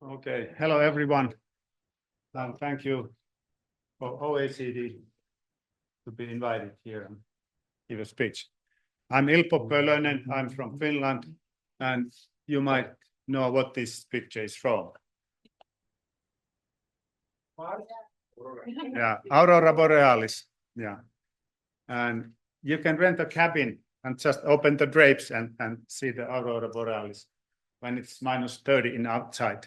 Okay, hello everyone. Thank you for OECD to be invited here and give a speech. I'm Ilpo Pölönen, I'm from Finland, and you might know what this picture is from. Yeah, Aurora Borealis. Yeah, and you can rent a cabin and just open the drapes and see the Aurora Borealis when it's -30 in outside.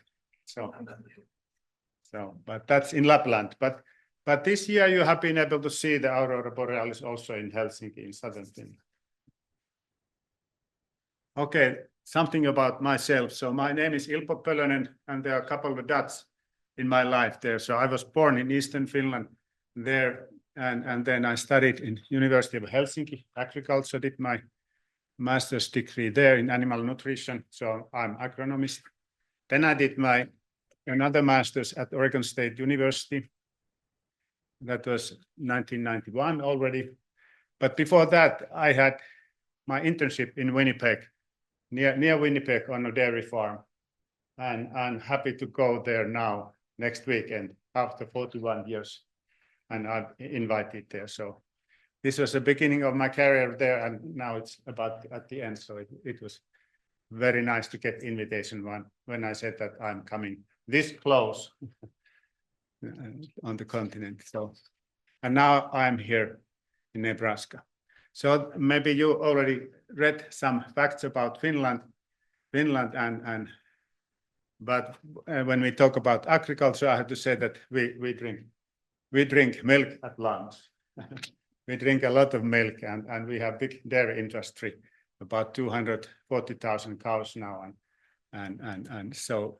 But that's in Lapland. But this year you have been able to see the Aurora Borealis also in Helsinki, in southern Finland. Okay, something about myself. So my name is Ilpo Pölönen, and there are a couple of dots in my life there. So I was born in Eastern Finland there, and then I studied in University of Helsinki, agriculture, did my master's degree there in animal nutrition. So I'm agronomist. Then I did another master's at Oregon State University. That was 1991 already. But before that, I had my internship in Winnipeg, near Winnipeg on a dairy farm. And I'm happy to go there now next weekend after 41 years. And I'm invited there. So this was the beginning of my career there, and now it's about at the end. So it was very nice to get invitation when I said that I'm coming this close on the continent. So, and now I'm here in Nebraska. So maybe you already read some facts about Finland, but when we talk about agriculture, I have to say that we drink milk at lunch. We drink a lot of milk, and we have big dairy industry, about 240,000 cows now, and so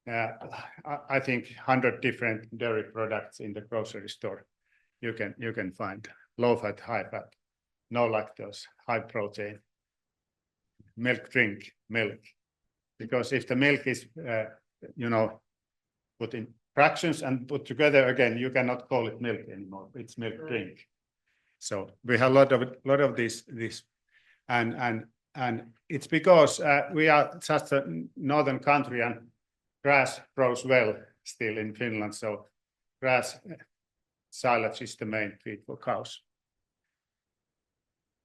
I think 100 different dairy products in the grocery store. You can find low fat, high fat, no lactose, high protein. Drink milk, because if the milk is put in fractions and put together again, you cannot call it milk anymore. It's milk drink. So we have a lot of this, and it's because we are just a northern country and grass grows well still in Finland. So grass silage is the main feed for cows.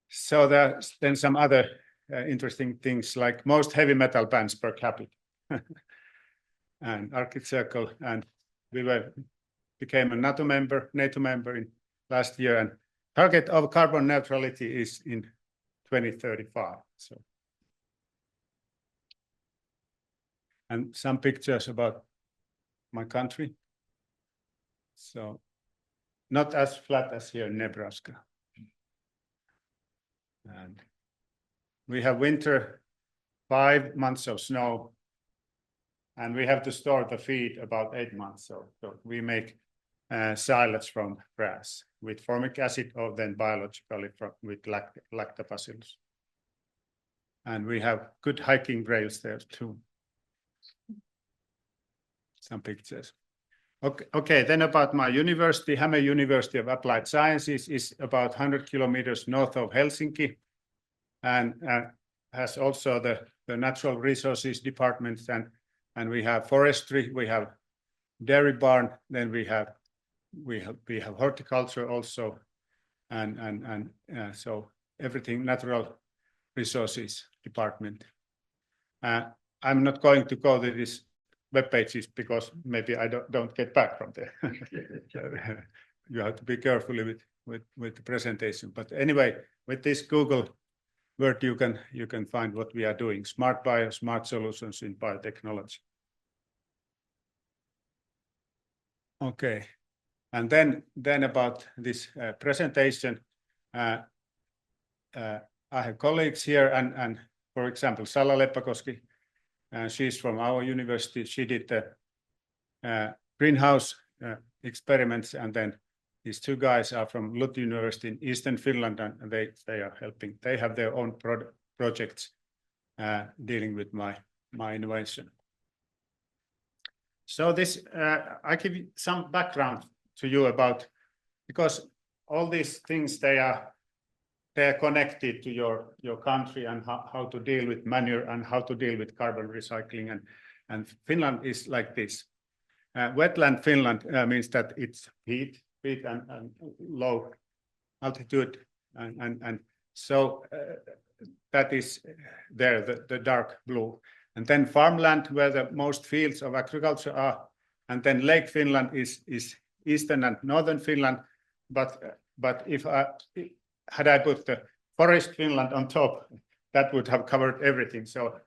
So there's then some other interesting things, like most heavy metal bands per capita, and Arctic Circle, and we became a NATO member in last year, and target of carbon neutrality is in 2035. So, and some pictures about my country. So, not as flat as here in Nebraska. And we have winter, 5 months of snow, and we have to store the feed about 8 months. So we make silage from grass with formic acid, or then biologically with lactobacillus. And we have good hiking trails there too. Some pictures. Okay, then about my university, Häme University of Applied Sciences is about 100 kilometers north of Helsinki, and has also the natural resources departments, and we have forestry, we have dairy barn, then we have horticulture also, and so everything natural resources department. I'm not going to go to these web pages because maybe I don't get back from there. You have to be careful with the presentation. But anyway, with this Google Word, you can find what we are doing: smart bio, smart solutions in biotechnology. Okay, and then about this presentation, I have colleagues here, and for example, Salla Leppäkoski, she's from our university. She did the greenhouse experiments, and then these two guys are from LUT University in Eastern Finland, and they are helping. They have their own projects dealing with my innovation. So this, I give you some background to you about, because all these things, they are connected to your country, and how to deal with manure and how to deal with carbon recycling. And Finland is like this. Wetland Finland means that it's heat and low altitude, and so that is there, the dark blue. And then farmland, where the most fields of agriculture are, and then Lake Finland is eastern and northern Finland. But if had I put the forest Finland on top, that would have covered everything. So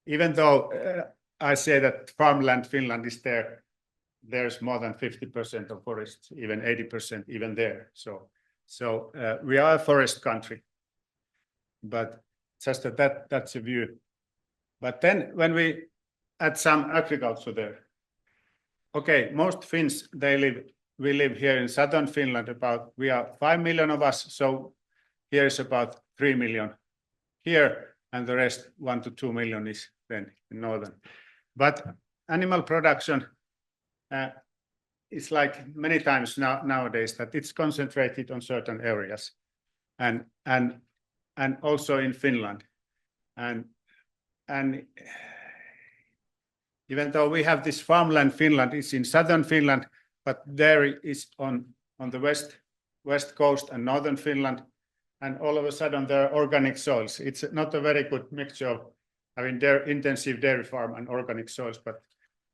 even though I say that farmland Finland is there, there's more than 50% of forests, even 80% even there. So we are a forest country, but just that's a view. But then when we add some agriculture there, okay, most Finns, we live here in southern Finland. We are 5 million of us, so here is about 3 million here, and the rest 1 to 2 million is then in northern. But animal production is like many times nowadays that it's concentrated on certain areas, and also in Finland, and even though we have this farmland Finland, it's in southern Finland, but dairy is on the west coast and northern Finland, and all of a sudden there are organic soils. It's not a very good mixture of having intensive dairy farm and organic soils, but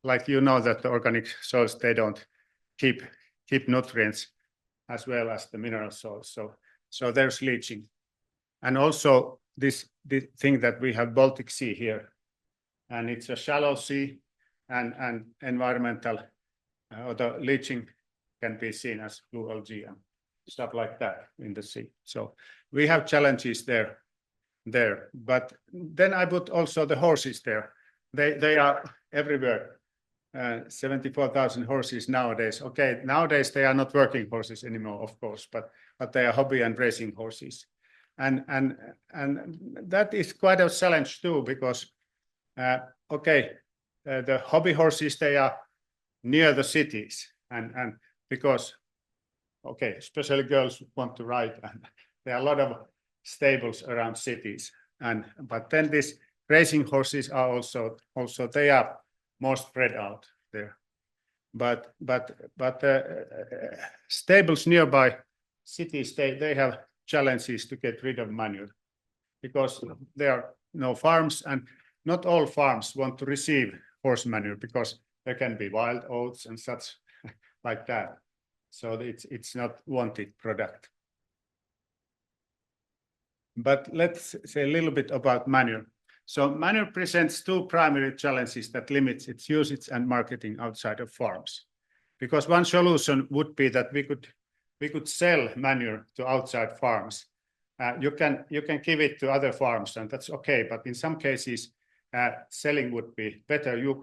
like you know that the organic soils, they don't keep nutrients as well as the mineral soils. So there's leaching. And also this thing that we have Baltic Sea here, and it's a shallow sea, and environmental or the leaching can be seen as blue algae and stuff like that in the sea. So we have challenges there. But then I put also the horses there. They are everywhere. 74,000 horses nowadays. Okay, nowadays they are not working horses anymore, of course, but they are hobby and racing horses, and that is quite a challenge too, because the hobby horses, they are near the cities, and because especially girls want to ride, and there are a lot of stables around cities, but then these racing horses are also they are more spread out there, but stables nearby cities, they have challenges to get rid of manure, because there are no farms, and not all farms want to receive horse manure, because there can be wild oats and such like that, so it's not wanted product. But let's say a little bit about manure. So manure presents two primary challenges that limits its usage and marketing outside of farms. Because one solution would be that we could sell manure to outside farms. You can give it to other farms, and that's okay. But in some cases, selling would be better. You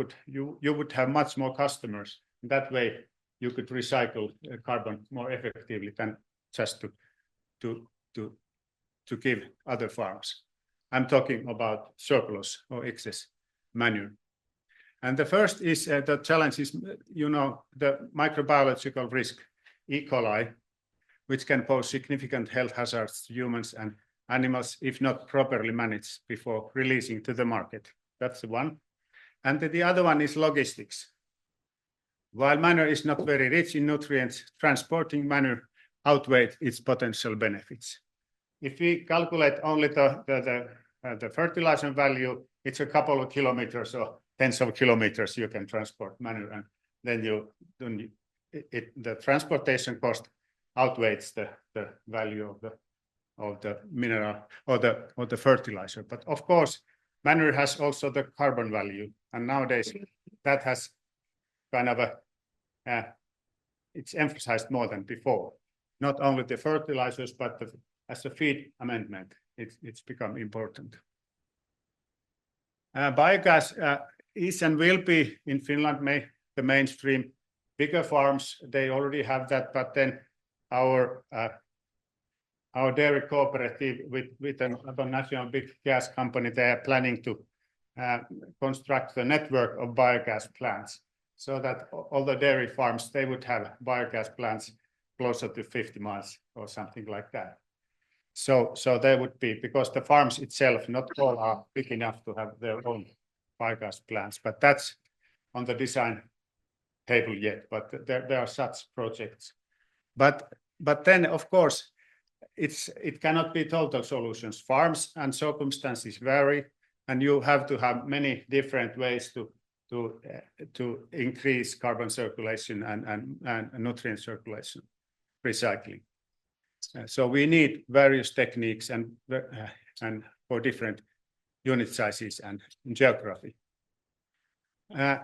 would have much more customers. That way, you could recycle carbon more effectively than just to give other farms. I'm talking about surplus or excess manure. And the first is the challenge is, the microbiological risk, E. coli, which can pose significant health hazards to humans and animals if not properly managed before releasing to the market. That's the one. And the other one is logistics. While manure is not very rich in nutrients, transporting manure outweighs its potential benefits. If we calculate only the fertilizer value, it's a couple of kilometers or tens of kilometers you can transport manure, and then the transportation cost outweighs the value of the mineral or the fertilizer. But of course, manure has also the carbon value, and nowadays that has kind of it's emphasized more than before. Not only the fertilizers, but as a feed amendment, it's become important. Biogas is and will be in Finland the mainstream. Bigger farms, they already have that, but then our dairy cooperative with another national big gas company, they are planning to construct the network of biogas plants, so that all the dairy farms, they would have biogas plants closer to 50 miles or something like that. So there would be, because the farms itself, not all are big enough to have their own biogas plants, but that's on the design table yet, but there are such projects. But then, of course, it cannot be total solutions. Farms and circumstances vary, and you have to have many different ways to increase carbon circulation and nutrient circulation, recycling. So we need various techniques and for different unit sizes and geography. As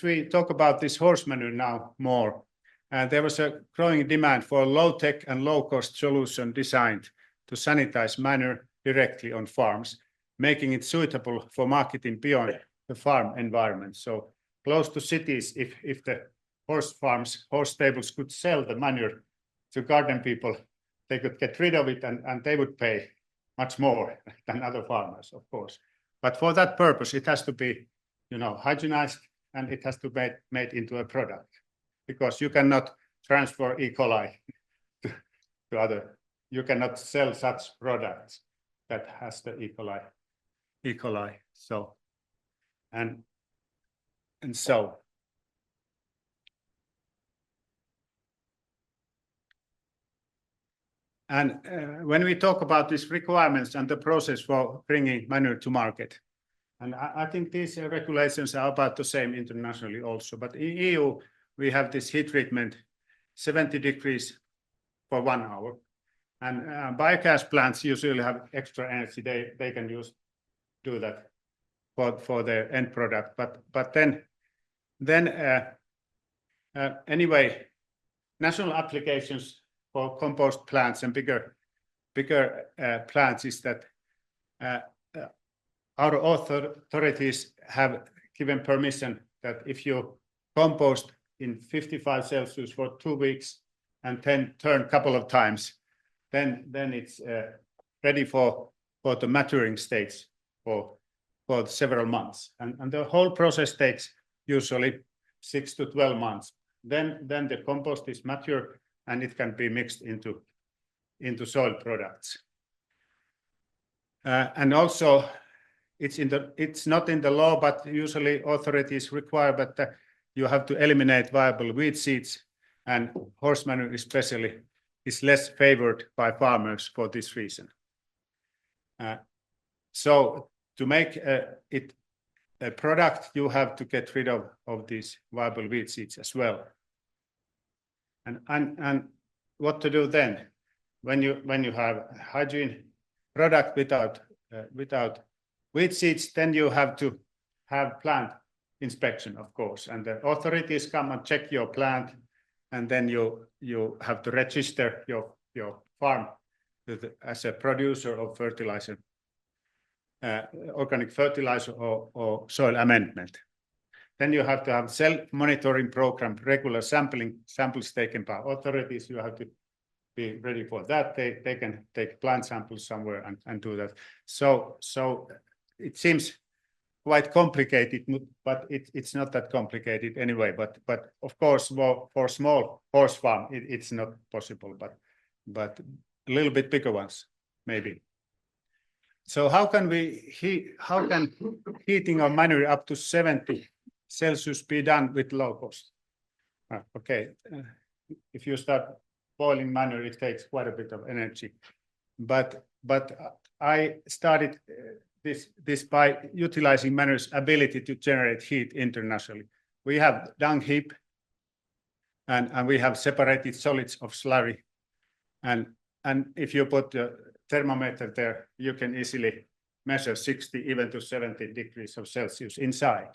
we talk about this horse manure now more, there was a growing demand for a low-tech and low-cost solution designed to sanitize manure directly on farms, making it suitable for marketing beyond the farm environment. So close to cities, if the horse stables could sell the manure to garden people, they could get rid of it and they would pay much more than other farmers, of course. But for that purpose, it has to be, hygienized, and it has to be made into a product, because you cannot transfer E. coli to other. You cannot sell such products that has the E. coli. So and so. And when we talk about these requirements and the process for bringing manure to market, and I think these regulations are about the same internationally also. But in EU, we have this heat treatment, 70 degrees for 1 hour. And biogas plants usually have extra energy. They can do that for their end product. But then anyway, national applications for compost plants and bigger plants is that our authorities have given permission that if you compost in 55 Celsius for 2 weeks and then turn a couple of times, then it's ready for the maturing stage for several months. And the whole process takes usually 6 to 12 months. Then the compost is mature and it can be mixed into soil products. And also, it's not in the law, but usually authorities require that you have to eliminate viable weed seeds, and horse manure especially is less favored by farmers for this reason. So to make it a product, you have to get rid of these viable weed seeds as well. And what to do then when you have hygiene product without weed seeds? Then you have to have plant inspection, of course, and the authorities come and check your plant, and then you have to register your farm as a producer of fertilizer, organic fertilizer or soil amendment. Then you have to have self-monitoring program, regular samples taken by authorities. You have to be ready for that. They can take plant samples somewhere and do that. So it seems quite complicated, but it's not that complicated anyway. But of course, for small horse farm, it's not possible. But a little bit bigger ones, maybe. So how can heating of manure up to 70 Celsius be done with low cost? Okay, if you start boiling manure, it takes quite a bit of energy. But I started this by utilizing manure's ability to generate heat internationally. We have dung heap, and we have separated solids of slurry. And if you put the thermometer there, you can easily measure 60 even to 70 degrees of Celsius inside.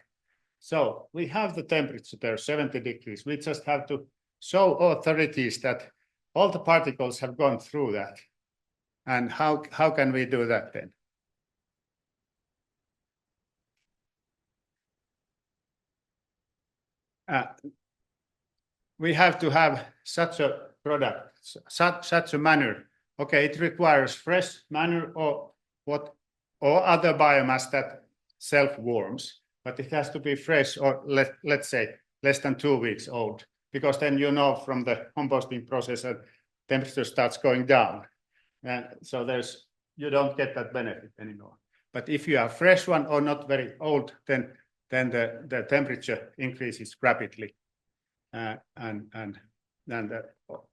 So we have the temperature there, 70 degrees. We just have to show authorities that all the particles have gone through that. And how can we do that then? We have to have such a product, such a manure. Okay, it requires fresh manure or other biomass that self-warms, but it has to be fresh, or let's say less than 2 weeks old, because then you know from the composting process that temperature starts going down. And so you don't get that benefit anymore. But if you have fresh one or not very old, then then the temperature increases rapidly, and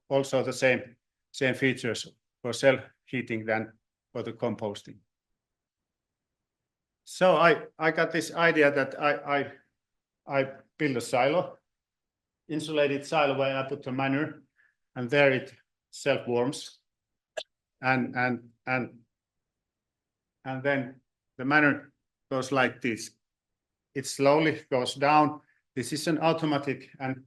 also the same features for self-heating than for the composting. So I got this idea that I build a silo, insulated silo, where I put the manure, and there it self-warms, and then the manure goes like this. It slowly goes down. This is an automatic and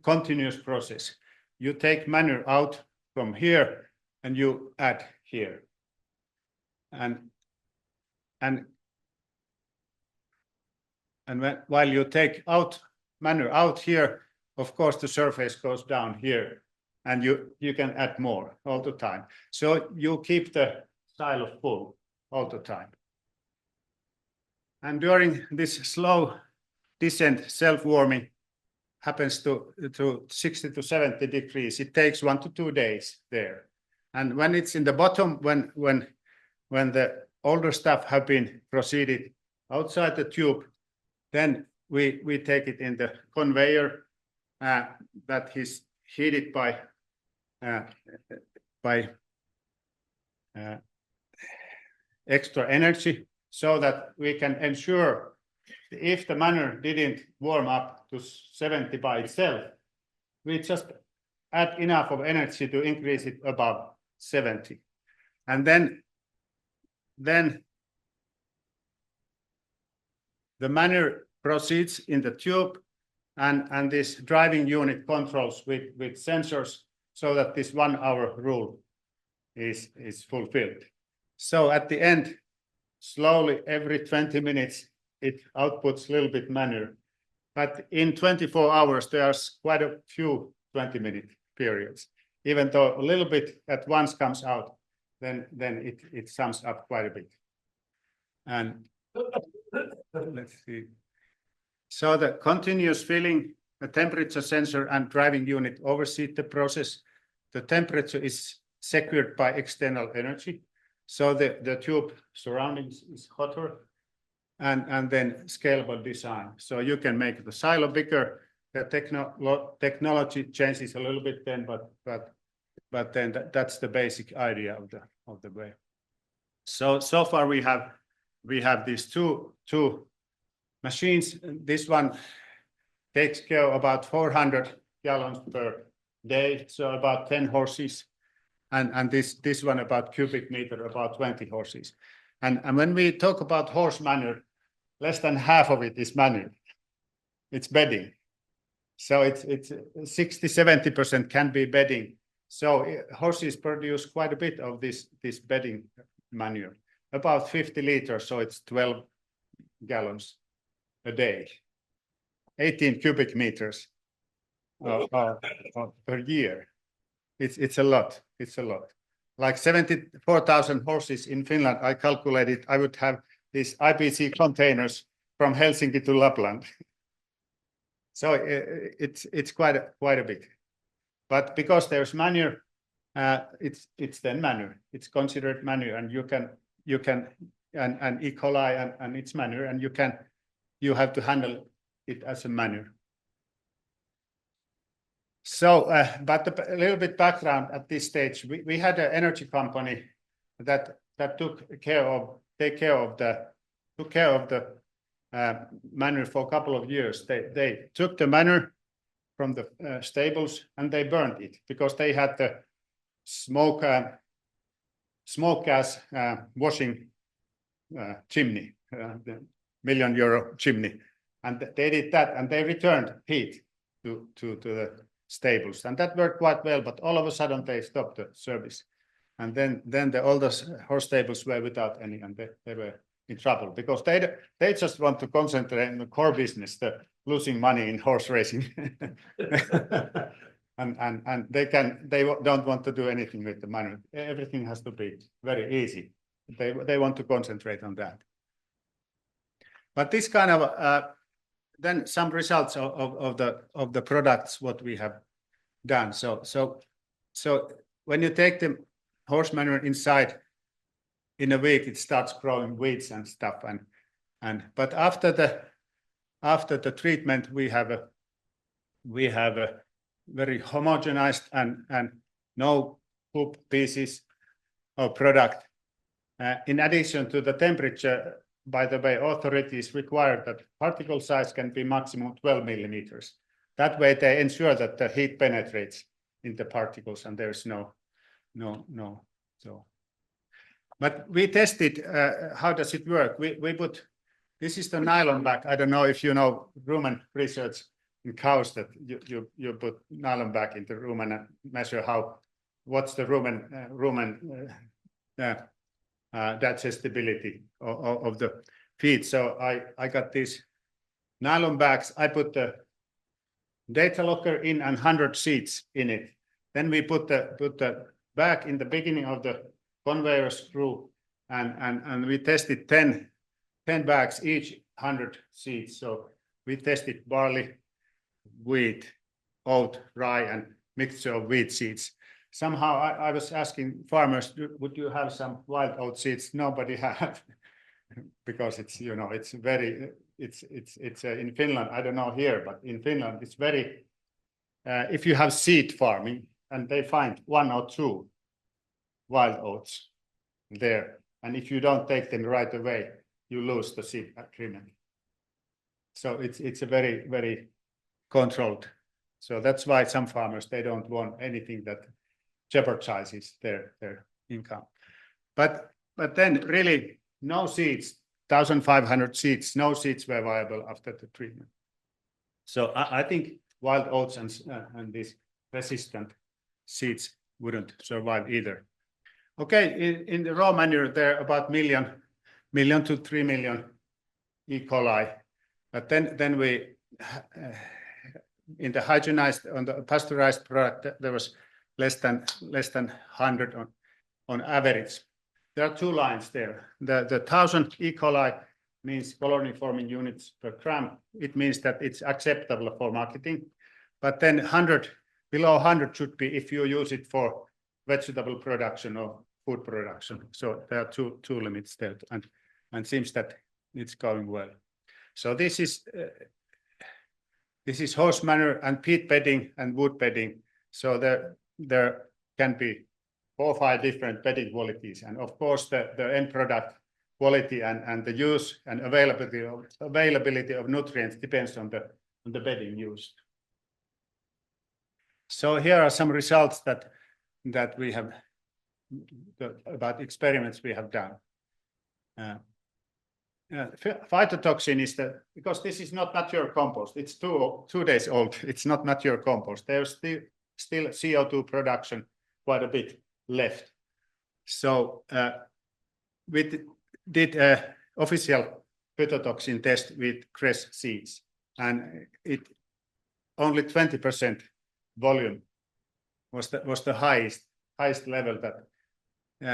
continuous process. You take manure out from here and you add here, and while you take manure out here, of course the surface goes down here, and you can add more all the time. So you keep the silo full all the time. And during this slow descent, self-warming happens to 60 to 70 degrees. It takes 1 to 2 days there. And when it's in the bottom, when the older stuff have been proceeded outside the tube, then we take it in the conveyor that is heated by extra energy, so that we can ensure if the manure didn't warm up to 70 by itself, we just add enough of energy to increase it above 70. And then the manure proceeds in the tube, and this driving unit controls with sensors, so that this 1 hour rule is fulfilled. So at the end, slowly every 20 minutes, it outputs a little bit manure. But in 24 hours, there's quite a few 20-minute periods. Even though a little bit at once comes out, then it sums up quite a bit. And let's see. So the continuous filling, the temperature sensor and driving unit oversee the process. The temperature is secured by external energy. So the tube surroundings is hotter, and then scalable design. So you can make the silo bigger. The technology changes a little bit then, but then that's the basic idea of the way. So far we have these two machines. This one takes care of about 400 gallons per day, so about 10 horses. And this one about cubic meter, about 20 horses. And when we talk about horse manure, less than half of it is manure. It's bedding. So it's 60–70% can be bedding. So horses produce quite a bit of this bedding manure, about 50 liters. So it's 12 gallons a day, 18 cubic meters per year. It's a lot. It's a lot. Like 74,000 horses in Finland, I calculated I would have these IBC containers from Helsinki to Lapland. So it's quite a bit. But because there's manure, it's then manure. It's considered manure, and you can and E. coli and it's manure, and you have to handle it as a manure. So, but a little bit background at this stage. We had an energy company that took care of the manure for a couple of years. They took the manure from the stables and they burned it because they had the smoke gas washing chimney, the €1 million chimney, and they did that, and they returned heat to the stables, and that worked quite well. But all of a sudden they stopped the service, and then the oldest horse stables were without any, and they were in trouble because they just want to concentrate on the core business, the losing money in horse racing, and they don't want to do anything with the money. Everything has to be very easy. They want to concentrate on that. But this kind of then some results of the products what we have done. So when you take the horse manure inside, in a week it starts growing weeds and stuff, but after after the treatment, we have a very homogenized and no poop pieces of product. In addition to the temperature, by the way, authorities require that particle size can be maximum 12 millimeters. That way they ensure that the heat penetrates in the particles and there's no. But we tested how does it work. We put, this is the nylon bag. I don't know if you know rumen research in cows that you put nylon bag in the rumen and measure what's the rumen digestibility of the feed. So I got these nylon bags. I put the data locker in and 100 seeds in it. Then we put the bag in the beginning of the conveyor screw and we tested 10 bags, each 100 seeds. So we tested barley, wheat, oat, rye, and mixture of wheat seeds. Somehow I was asking farmers, would you have some wild oat seeds? Nobody had, because it's, you know, it's very, it's in Finland, I don't know here, but in Finland, it's very, if you have seed farming and they find 1 or 2 wild oats there, and if you don't take them right away, you lose the seed agreement. So it's a very, very controlled. So that's why some farmers, they don't want anything that jeopardizes their income. But then really no seeds, 1,500 seeds, no seeds were viable after the treatment. So I think wild oats and these resistant seeds wouldn't survive either. Okay, in the raw manure, there are about million to 3 million E. coli. But then we, in the hygienized, on the pasteurized product, there was less than 100 on average. There are 2 lines there. The 1,000 E. coli means colony forming units per gram. It means that it's acceptable for marketing. But then 100, below 100 should be if you use it for vegetable production or food production. So there are two limits there, and seems that it's going well. So this is horse manure and peat bedding and wood bedding. So there can be 4 or 5 different bedding qualities, and of course the end product quality and the use and availability of nutrients depends on the bedding used. So here are some results that we have about experiments we have done. Phytotoxin is because this is not mature compost. It's 2 days old. It's not mature compost. There's still CO2 production quite a bit left. So we did an official phytotoxin test with cress seeds, and only 20% volume was the highest level that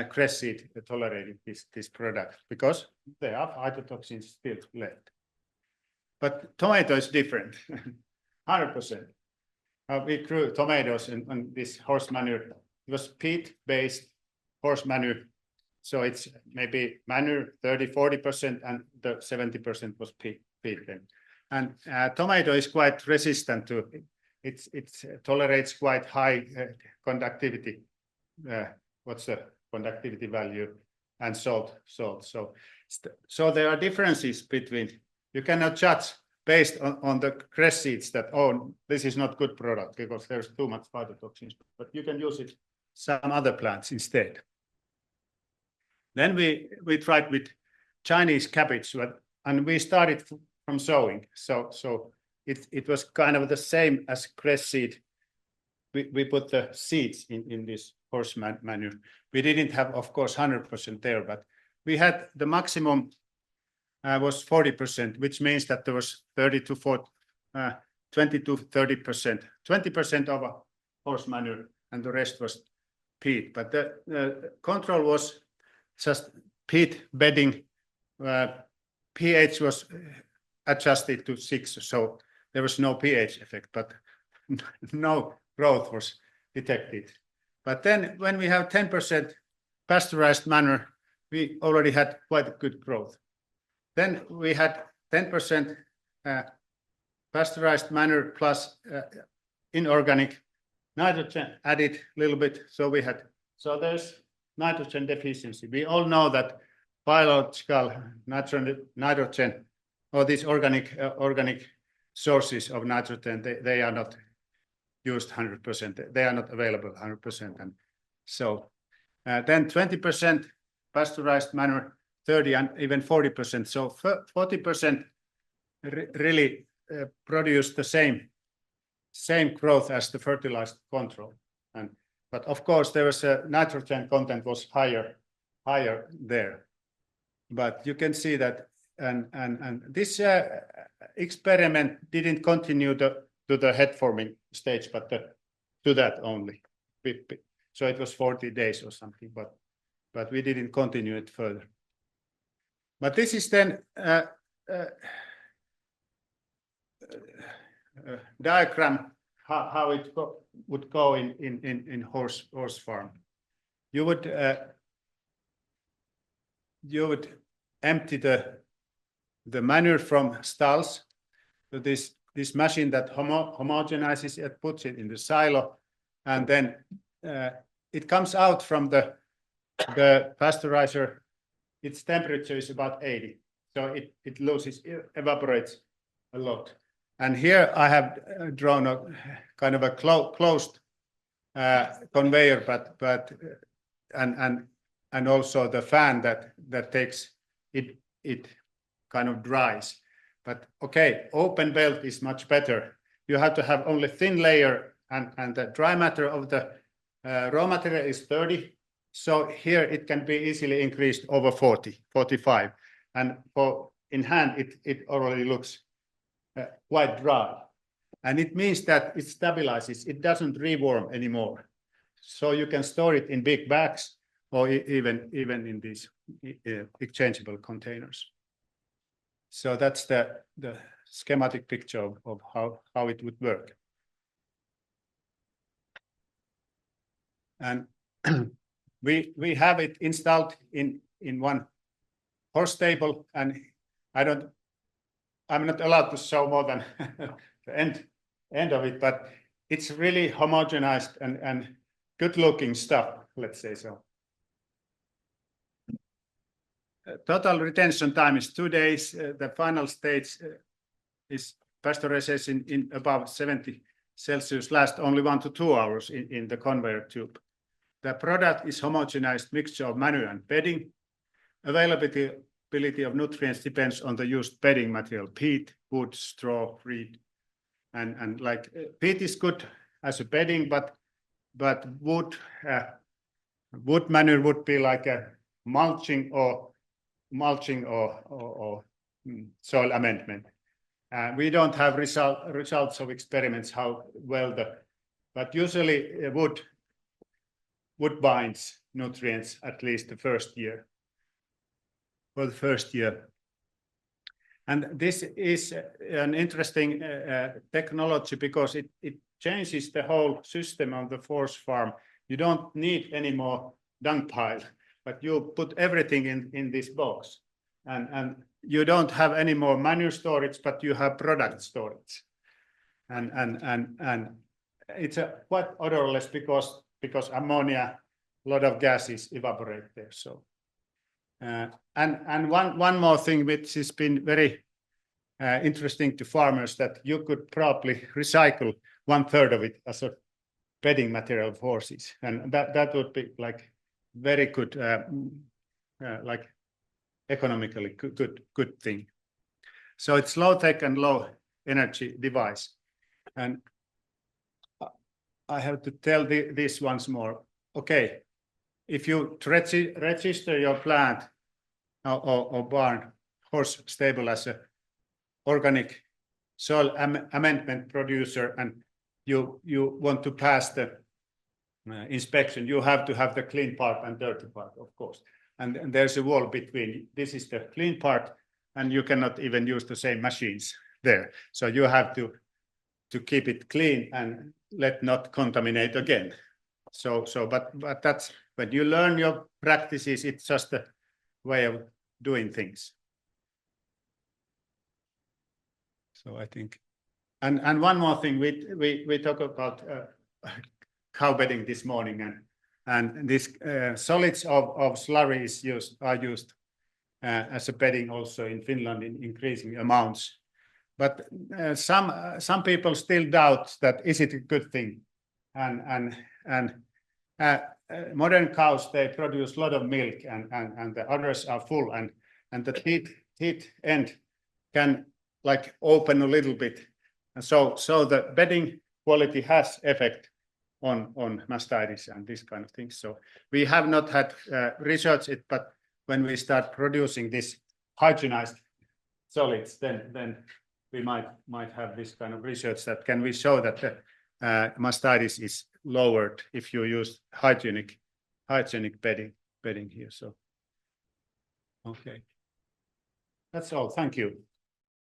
cress seed tolerated this product, because there are phytotoxins still left. But tomato is different, 100%. We grew tomatoes on this horse manure. It was peat-based horse manure, so it's maybe manure 30-40%, and the 70% was peat then. And tomato is quite resistant to it. It tolerates quite high conductivity. What's the conductivity value? And salt. So there are differences between. You cannot judge based on the cress seeds that, oh, this is not good product because there's too much phytotoxins, but you can use it some other plants instead. Then we tried with Chinese cabbage, and we started from sowing. So it was kind of the same as cress seed. We put the seeds in this horse manure. We didn't have, of course, 100% there, but we had the maximum was 40%, which means that there was 20 to 30%, 20% of horse manure, and the rest was peat. But the control was just peat bedding. pH was adjusted to 6, so there was no pH effect, but no growth was detected. But then when we have 10% pasteurized manure, we already had quite a good growth. Then we had 10% pasteurized manure plus inorganic nitrogen added a little bit. So there's nitrogen deficiency. We all know that biological nitrogen or these organic sources of nitrogen, they are not used 100%. They are not available 100%. And so then 20% pasteurized manure, 30 and even 40%. So 40% really produce the same growth as the fertilized control. But of course, there was a nitrogen content was higher there. But you can see that, and this experiment didn't continue to the head forming stage, but to that only. So it was 40 days or something, but we didn't continue it further. But this is then diagram how it would go in horse farm. You would empty the manure from stalls to this machine that homogenizes it, puts it in the silo, and then it comes out from the pasteurizer. Its temperature is about 80, so it evaporates a lot. And here I have drawn a kind of a closed conveyor, but and also the fan that takes it kind of dries. But okay, open belt is much better. You have to have only thin layer, and the dry matter of the raw material is 30. So here it can be easily increased over 40, 45. And in hand, it already looks quite dry. And it means that it stabilizes. It doesn't rewarm anymore. So you can store it in big bags or even in these exchangeable containers. So that's the schematic picture of how it would work. And we have it installed in one horse stable, and I'm not allowed to show more than the end of it, but it's really homogenized and good looking stuff, let's say so. Total retention time is 2 days. The final stage is pasteurization in above 70 Celsius, lasts only 1 to 2 hours in the conveyor tube. The product is homogenized mixture of manure and bedding. Availability of nutrients depends on the used bedding material: peat, wood, straw, reed, and like peat is good as a bedding, but wood manure would be like a mulching or soil amendment. We don't have results of experiments how well but usually wood binds nutrients at least the first year. For the first year. And this is an interesting technology because it changes the whole system of the horse farm. You don't need any more dung pile, but you put everything in this box. And you don't have any more manure storage, but you have product storage. And it's quite odorless because ammonia, a lot of gases evaporate there. So. And one more thing which has been very interesting to farmers, that you could probably recycle 1/3 of it as a bedding material of horses, and that would be like very good, like economically good thing. So it's low tech and low energy device, and I have to tell this once more. Okay, if you register your plant or barn, horse stable as a organic soil amendment producer, and you want to pass the inspection, you have to have the clean part and dirty part, of course. And there's a wall between. This is the clean part, and you cannot even use the same machines there. So you have to keep it clean and let not contaminate again. But that's when you learn your practices, it's just a way of doing things. So I think, and one more thing, we talk about cow bedding this morning, and this solids of slurry are used as a bedding also in Finland in increasing amounts. But some people still doubt that is it a good thing, and modern cows, they produce a lot of milk, and the udders are full, and the teeth end can like open a little bit, and so the bedding quality has effect on mastitis and this kind of things. So we have not had research it, but when we start producing this hygienized solids, then we might have this kind of research that can we show that the mastitis is lowered if you use hygienic bedding here. So okay, that's all. Thank you.